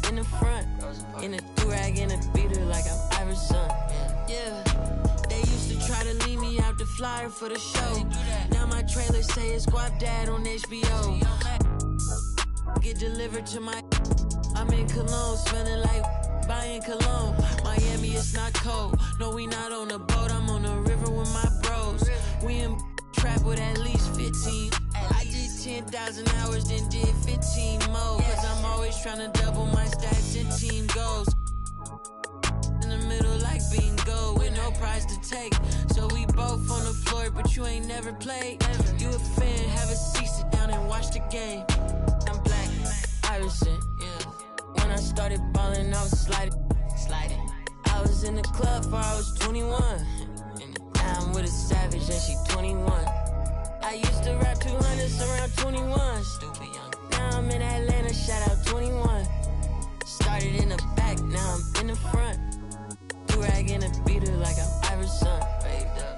in the front. In a do-rag and a beater like I'm Iverson. Yeah. They used to try to leave me out the flyer for the show. Now my trailer say it's Gotw Dad on HBO. Get delivered to my... I'm in Cologne, smelling like buying cologne. Miami, it's not cold. No, we not on a boat. I'm on the river with my bros. We in trap with at least 15. I did 10,000 hours, then did 15 more. Cause I'm always trying to double my stats and team goals. In the middle like bingo, with no prize to take. So we both on the floor, but you ain't never played. You a fan, have a seat, sit down and watch the game. I'm black, Iverson, yeah. When I started balling, I was sliding. I was in the club before I was 21. Now I'm with a savage and she 21. I used to rap 200s around 21. Stupid young. Now I'm in Atlanta, shout out 21. Started in the back, now I'm in the front. Do-rag and a beater like I'm Iverson. Waved up.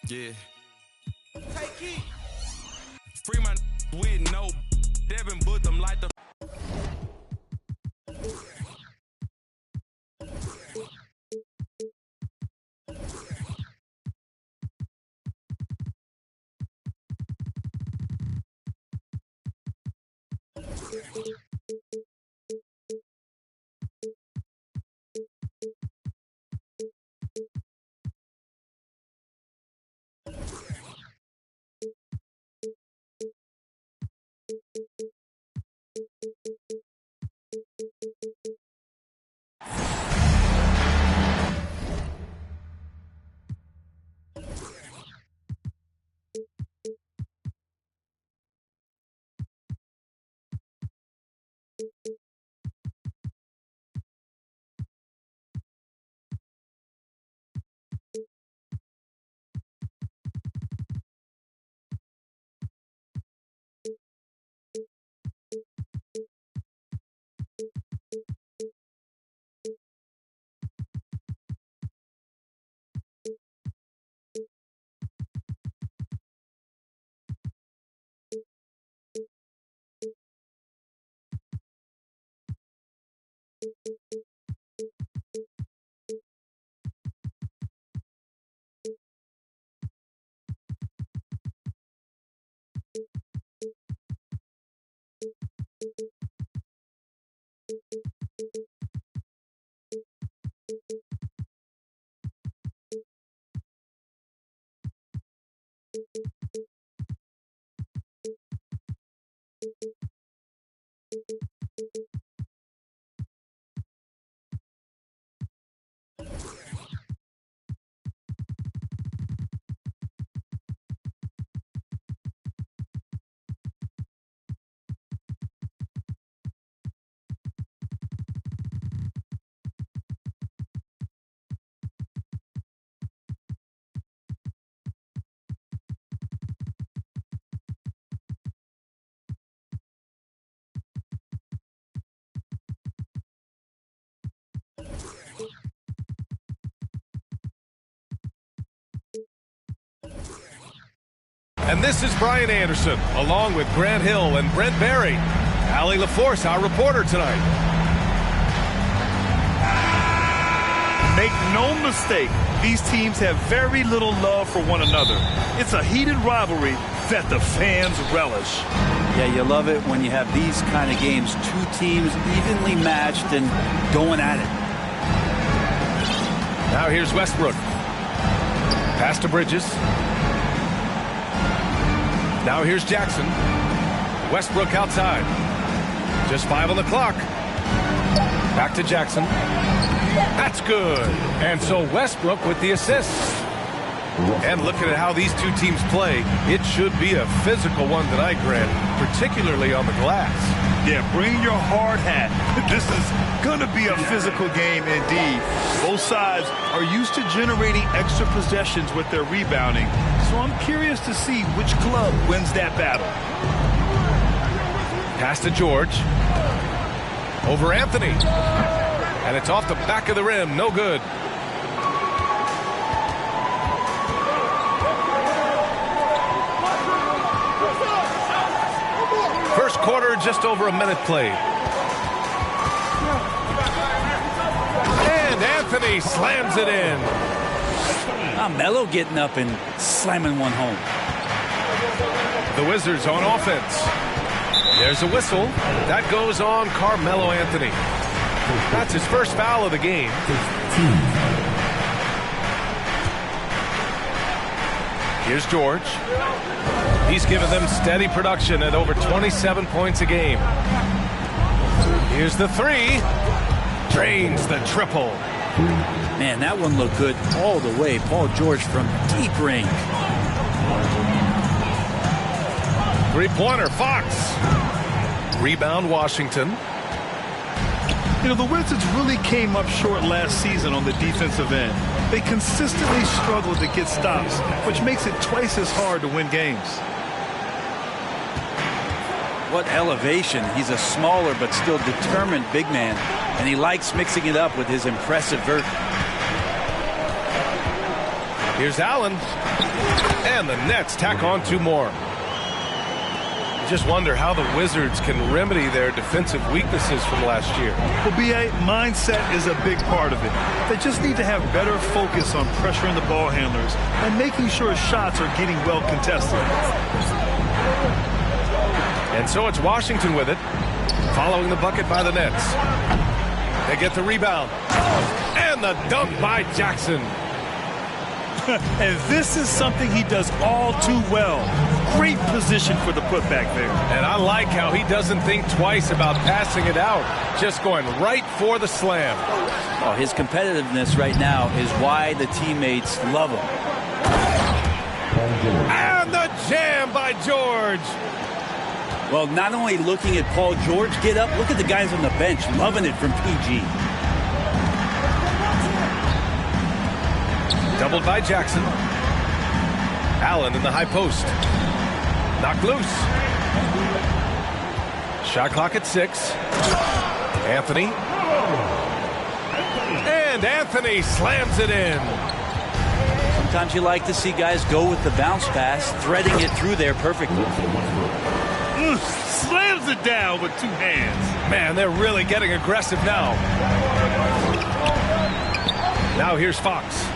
Yeah. Take it. Free my with no Devin put them like the And this is Brian Anderson, along with Grant Hill and Brent Barry. Allie LaForce, our reporter tonight. Make no mistake, these teams have very little love for one another. It's a heated rivalry that the fans relish. Yeah, you love it when you have these kind of games. Two teams evenly matched and going at it. Now here's Westbrook. Pass to Bridges. Now here's Jackson. Westbrook outside. Just 5 on the clock. Back to Jackson. That's good. And so Westbrook with the assists. And looking at how these two teams play, it should be a physical one tonight, Grant, particularly on the glass. Yeah, bring your hard hat. This is Gonna be a physical game indeed. Both sides are used to generating extra possessions with their rebounding, so I'm curious to see which club wins that battle. Pass to George. Over Anthony. And it's off the back of the rim. No good. First quarter, just over a minute played. And Anthony slams it in. Melo getting up and slamming one home. The Wizards on offense. There's a whistle. That goes on Carmelo Anthony. That's his first foul of the game. Here's George. He's given them steady production at over 27 points a game. Here's the three. Drains the triple. Man, that one looked good all the way. Paul George from deep range. Three-pointer, Fox. Rebound, Washington. You know, the Wizards really came up short last season on the defensive end. They consistently struggled to get stops, which makes it twice as hard to win games. What elevation. He's a smaller but still determined big man, and he likes mixing it up with his impressive vert. Here's Allen. And the Nets tack on two more. You just wonder how the Wizards can remedy their defensive weaknesses from last year. Well, B.A., mindset is a big part of it. They just need to have better focus on pressuring the ball handlers and making sure shots are getting well contested. And so it's Washington with it, following the bucket by the Nets. They get the rebound. And the dunk by Jackson. And this is something he does all too well. Great position for the putback there. And I like how he doesn't think twice about passing it out, just going right for the slam. Oh, his competitiveness right now is why the teammates love him. And the jam by George. Well, not only looking at Paul George get up, look at the guys on the bench loving it from PG. Doubled by Jackson. Allen in the high post. Knocked loose. Shot clock at 6. Anthony. And Anthony slams it in. Sometimes you like to see guys go with the bounce pass, threading it through there perfectly. Slams it down with two hands. Man, they're really getting aggressive now. Now here's Fox.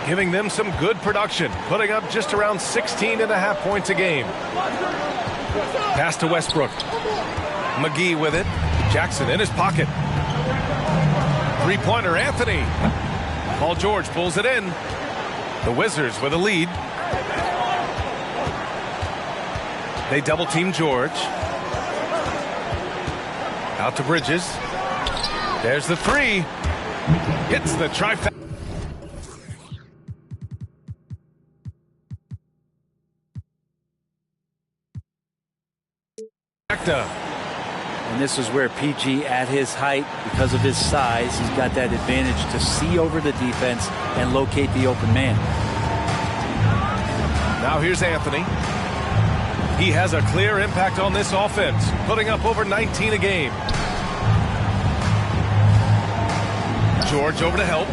Giving them some good production, putting up just around 16.5 points a game. Pass to Westbrook. McGee with it. Jackson in his pocket. Three-pointer, Anthony. Paul George pulls it in. The Wizards with a lead. They double-team George. Out to Bridges. There's the three. Hits the trifecta. And this is where PG, at his height, because of his size, he's got that advantage to see over the defense and locate the open man. Now here's Anthony. He has a clear impact on this offense, putting up over 19 a game. George over to help.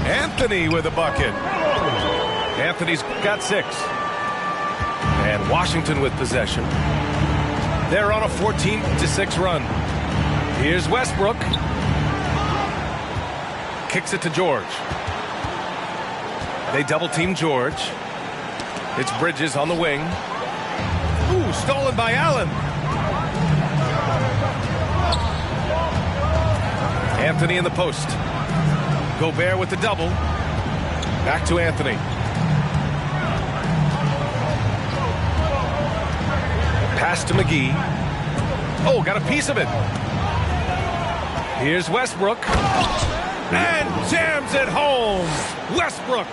Anthony with a bucket. Anthony's got 6. And Washington with possession. They're on a 14-6 run. Here's Westbrook. Kicks it to George. They double-team George. It's Bridges on the wing. Ooh, stolen by Allen. Anthony in the post. Gobert with the double. Back to Anthony. Pass to McGee. Oh, got a piece of it. Here's Westbrook. And jams it home. Westbrook.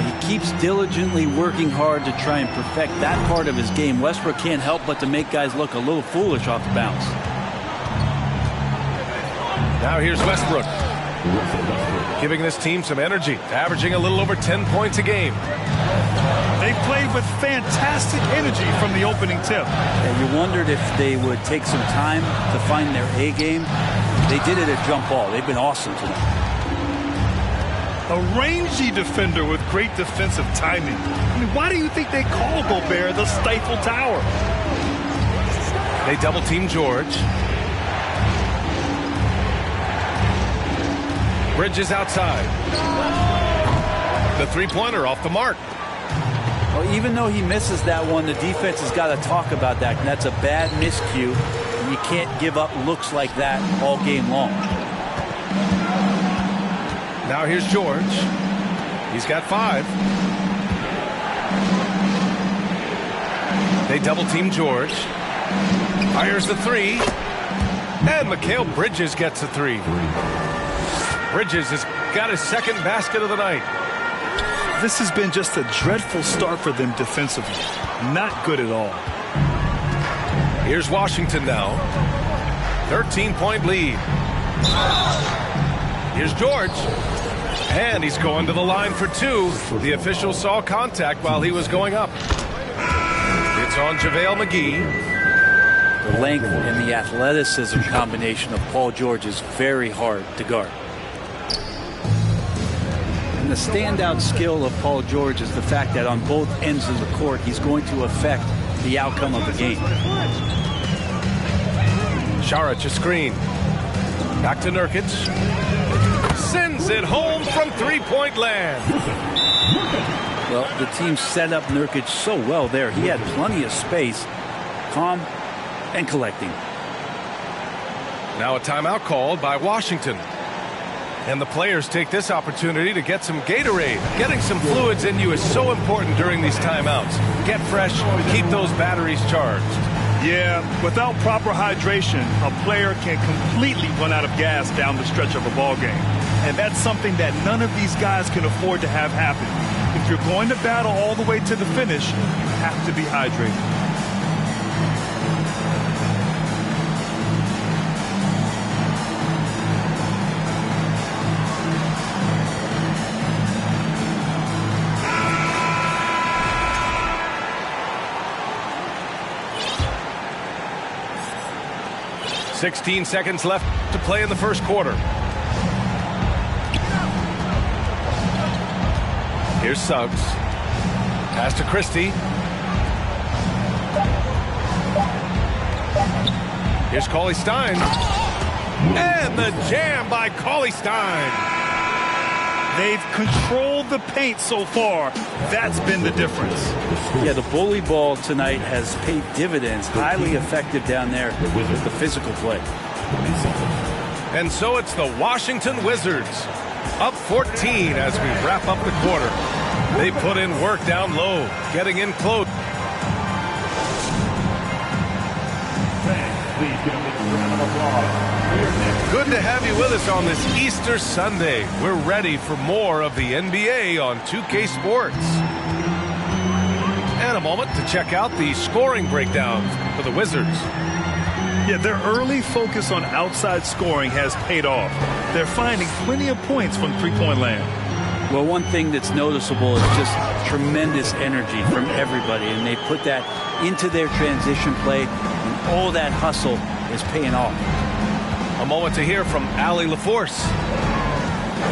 He keeps diligently working hard to try and perfect that part of his game. Westbrook can't help but to make guys look a little foolish off the bounce. Now here's Westbrook, giving this team some energy, averaging a little over 10 points a game. They played with fantastic energy from the opening tip. And you wondered if they would take some time to find their A game. They did it at jump ball. They've been awesome tonight. A rangy defender with great defensive timing. I mean, why do you think they call Gobert the Stifle Tower? They double team George. Bridges outside. The three-pointer off the mark. Well, even though he misses that one, the defense has got to talk about that. And that's a bad miscue. And you can't give up looks like that all game long. Now here's George. He's got 5. They double team George. Fires the 3. And Mikal Bridges gets a 3. Bridges has got his second basket of the night. This has been just a dreadful start for them defensively. Not good at all. Here's Washington now. 13-point lead. Here's George. And he's going to the line for 2. The official saw contact while he was going up. It's on JaVale McGee. The length and the athleticism combination of Paul George is very hard to guard. And the standout skill of Paul George is the fact that on both ends of the court, he's going to affect the outcome of the game. Šarić a screen. Back to Nurkic. Sends it home from three-point land. Well, the team set up Nurkic so well there. He had plenty of space, calm and collecting. Now a timeout called by Washington. And the players take this opportunity to get some Gatorade. Getting some fluids in you is so important during these timeouts. Get fresh, keep those batteries charged. Yeah, without proper hydration, a player can completely run out of gas down the stretch of a ball game. And that's something that none of these guys can afford to have happen. If you're going to battle all the way to the finish, you have to be hydrated. .16 seconds left to play in the first quarter. Here's Suggs. Pass to Christie. Here's Coli Stein. And the jam by Coli Stein. They've controlled the paint so far. That's been the difference. Yeah, the bully ball tonight has paid dividends. Highly effective down there with the physical play. And so it's the Washington Wizards. Up 14 as we wrap up the quarter. They put in work down low, getting in close. Good to have you with us on this Easter Sunday. We're ready for more of the NBA on 2K Sports. And a moment to check out the scoring breakdown for the Wizards. Yeah, their early focus on outside scoring has paid off. They're finding plenty of points from three-point land. Well, one thing that's noticeable is just tremendous energy from everybody, and they put that into their transition play, and all that hustle is paying off. A moment to hear from Allie LaForce.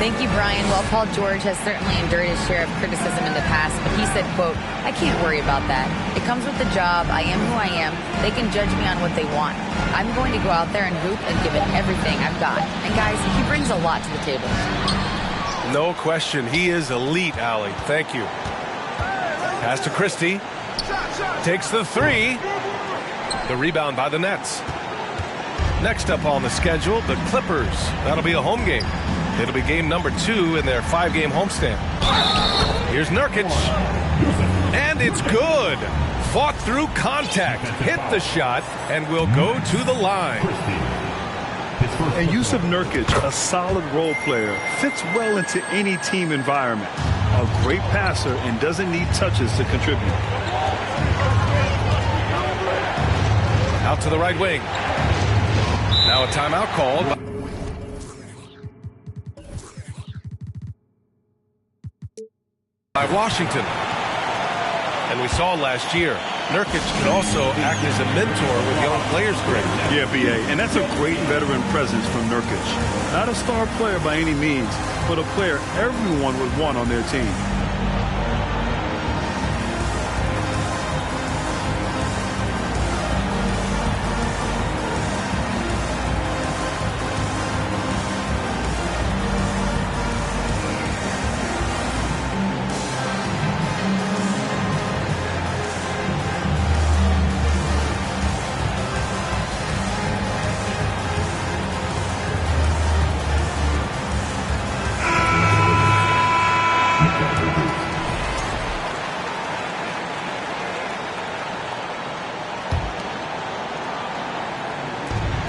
Thank you, Brian. Well, Paul George has certainly endured his share of criticism in the past, but he said, quote, "I can't worry about that. It comes with the job. I am who I am. They can judge me on what they want. I'm going to go out there and hoop and give it everything I've got." And guys, he brings a lot to the table. No question. He is elite, Allie. Thank you. Pass to Christie. Takes the 3. The rebound by the Nets. Next up on the schedule, the Clippers. That'll be a home game. It'll be game number 2 in their 5-game homestand. Here's Nurkic. And it's good. Fought through contact. Hit the shot and will go to the line. And Yusuf Nurkic, a solid role player, fits well into any team environment. A great passer and doesn't need touches to contribute. Out to the right wing. Now a timeout called. by Washington. And we saw last year, Nurkic can also act as a mentor with young players, Greg. Yeah, B.A., and that's a great veteran presence from Nurkic. Not a star player by any means, but a player everyone would want on their team.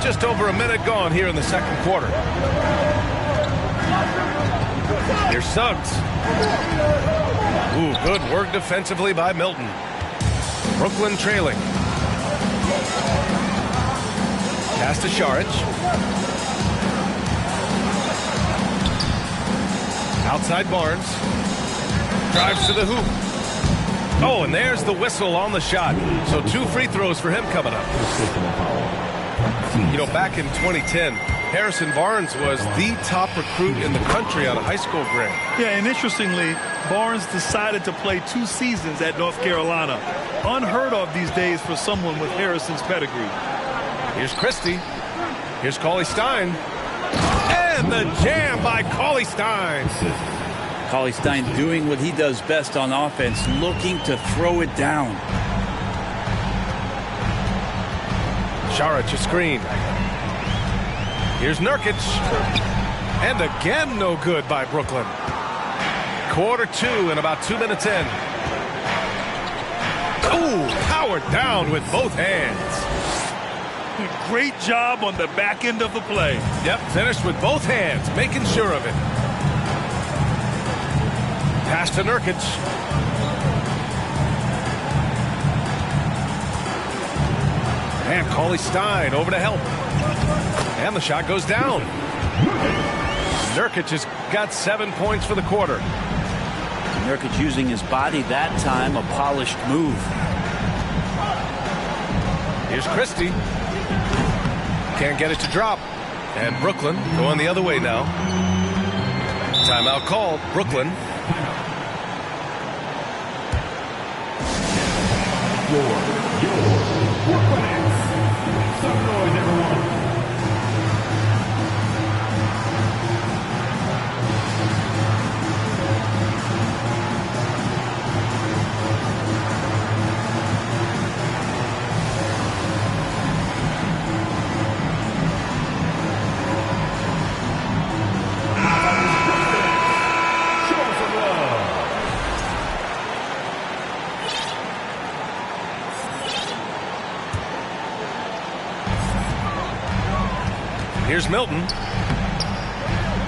Just over a minute gone here in the second quarter. Here's Suggs. Ooh, good work defensively by Milton. Brooklyn trailing. Pass to Šarić. Outside Barnes. Drives to the hoop. Oh, and there's the whistle on the shot. So 2 free throws for him coming up. You know, back in 2010, Harrison Barnes was the top recruit in the country out of high school grade. Yeah, and interestingly, Barnes decided to play 2 seasons at North Carolina. Unheard of these days for someone with Harrison's pedigree. Here's Christie. Here's Coli Stein. And the jam by Coli Stein. Coli Stein doing what he does best on offense, looking to throw it down. Šarić a screen. Here's Nurkic. And again, no good by Brooklyn. Quarter 2 and about 2 minutes in. Ooh, powered down with both hands. Great job on the back end of the play. Yep, finished with both hands, making sure of it. Pass to Nurkic. And Coli Stein over to help. And the shot goes down. Nurkic has got 7 points for the quarter. Nurkic using his body that time, a polished move. Here's Christie. Can't get it to drop. And Brooklyn going the other way now. Timeout called. Brooklyn. Here's Milton.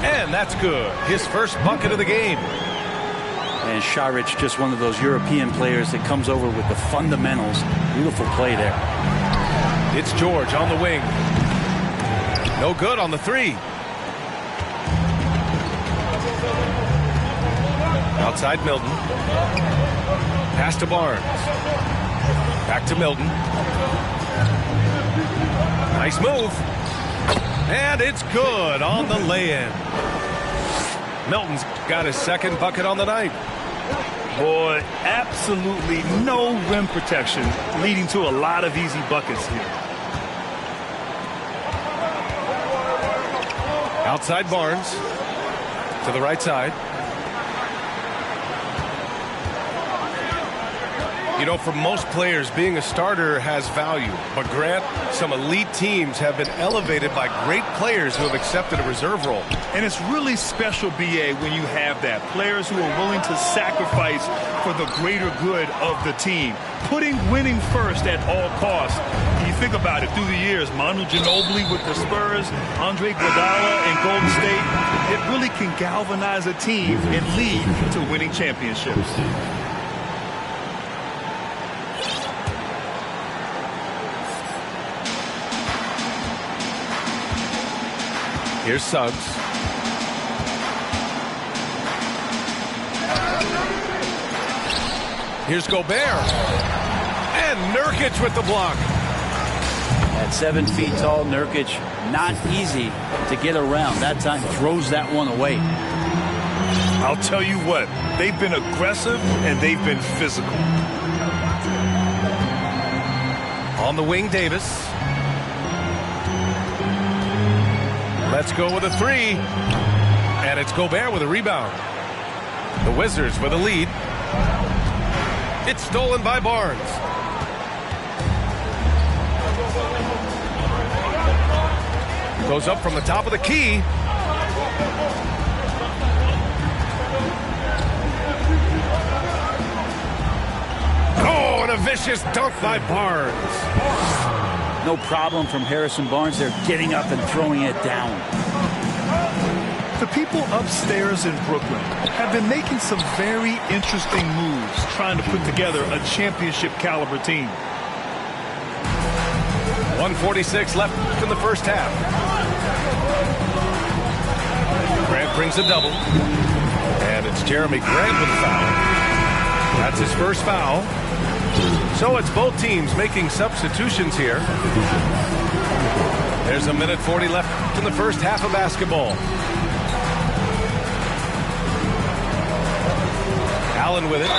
And that's good. His first bucket of the game. And Šarić, just one of those European players that comes over with the fundamentals. Beautiful play there. It's George on the wing. No good on the 3. Outside Milton. Pass to Barnes. Back to Milton. Nice move. And it's good on the lay-in. Milton's got his second bucket on the night. Boy, absolutely no rim protection, leading to a lot of easy buckets here. Outside Barnes. To the right side. You know, for most players, being a starter has value. But Grant, some elite teams have been elevated by great players who have accepted a reserve role. And it's really special, B.A., when you have that. Players who are willing to sacrifice for the greater good of the team. Putting winning first at all costs. You think about it through the years, Manu Ginobili with the Spurs, Andre Iguodala in Golden State. It really can galvanize a team and lead to winning championships. Here's Suggs. Here's Gobert. And Nurkic with the block. At 7 feet tall, Nurkic, not easy to get around. That time throws that one away. I'll tell you what, they've been aggressive and they've been physical. On the wing, Davis. Let's go with a three. And it's Gobert with a rebound. The Wizards with a lead. It's stolen by Barnes. Goes up from the top of the key. Oh, and a vicious dunk by Barnes. No problem from Harrison Barnes there, getting up and throwing it down. The people upstairs in Brooklyn have been making some very interesting moves trying to put together a championship caliber team. 1:46 left in the first half. Grant brings a double. And it's Jeremy Grant with a foul. That's his first foul. So it's both teams making substitutions here. There's a minute 40 left in the first half of basketball. Allen with it.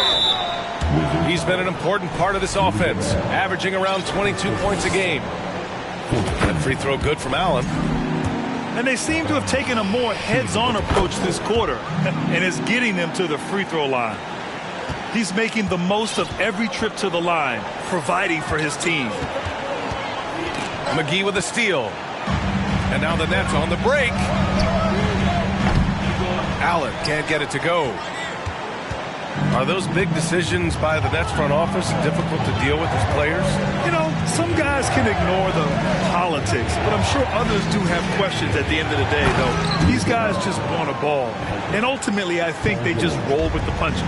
He's been an important part of this offense, averaging around 22 points a game. That free throw good from Allen. And they seem to have taken a more heads-on approach this quarter, and it's getting them to the free throw line. He's making the most of every trip to the line, providing for his team. McGee with a steal. And now the Nets on the break. Allen can't get it to go. Are those big decisions by the Nets front office difficult to deal with as players? You know, some guys can ignore the politics, but I'm sure others do have questions at the end of the day, though. These guys just want a ball. And ultimately, I think they just roll with the punches.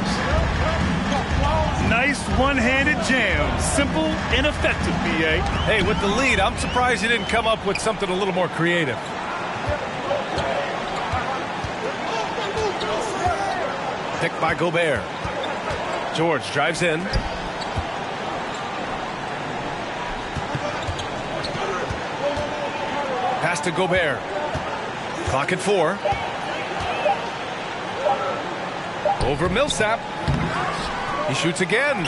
Nice one-handed jam. Simple and effective, B.A. Hey, with the lead, I'm surprised you didn't come up with something a little more creative. Picked by Gobert. George drives in. Pass to Gobert. Clock at 4. Over Millsap. He shoots again.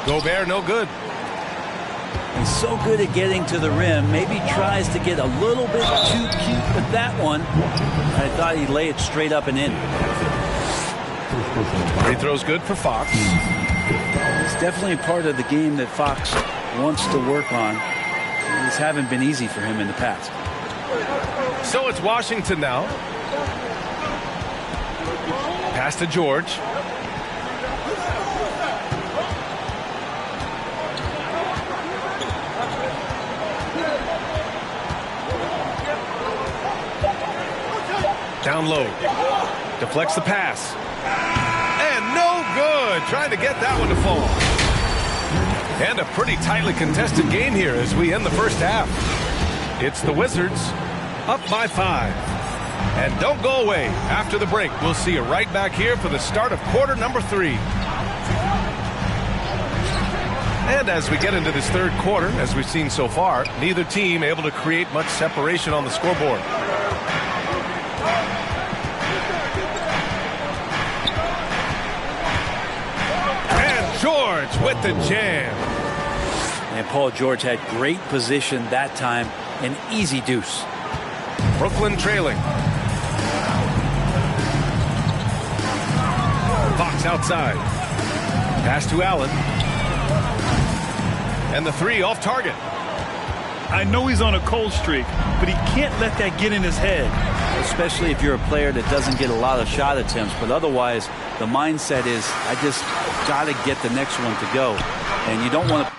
Gobert no good. He's so good at getting to the rim. Maybe tries to get a little bit too cute with that one. I thought he'd lay it straight up and in. Free throw's good for Fox. It's definitely a part of the game that Fox wants to work on. These haven't been easy for him in the past. So it's Washington now. Pass to George. Down low. Deflects the pass. And no good. Trying to get that one to fall. And a pretty tightly contested game here as we end the first half. It's the Wizards up by 5. And don't go away. After the break, we'll see you right back here for the start of quarter number 3. And as we get into this third quarter, as we've seen so far, neither team able to create much separation on the scoreboard. George with the jam. And Paul George had great position that time. An easy deuce. Brooklyn trailing. Fox outside. Pass to Allen. And the 3 off target. I know he's on a cold streak, but he can't let that get in his head. Especially if you're a player that doesn't get a lot of shot attempts. But otherwise, the mindset is, I just got to get the next one to go. And you don't want to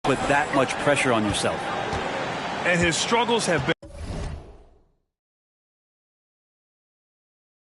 put that much pressure on yourself. And his struggles have been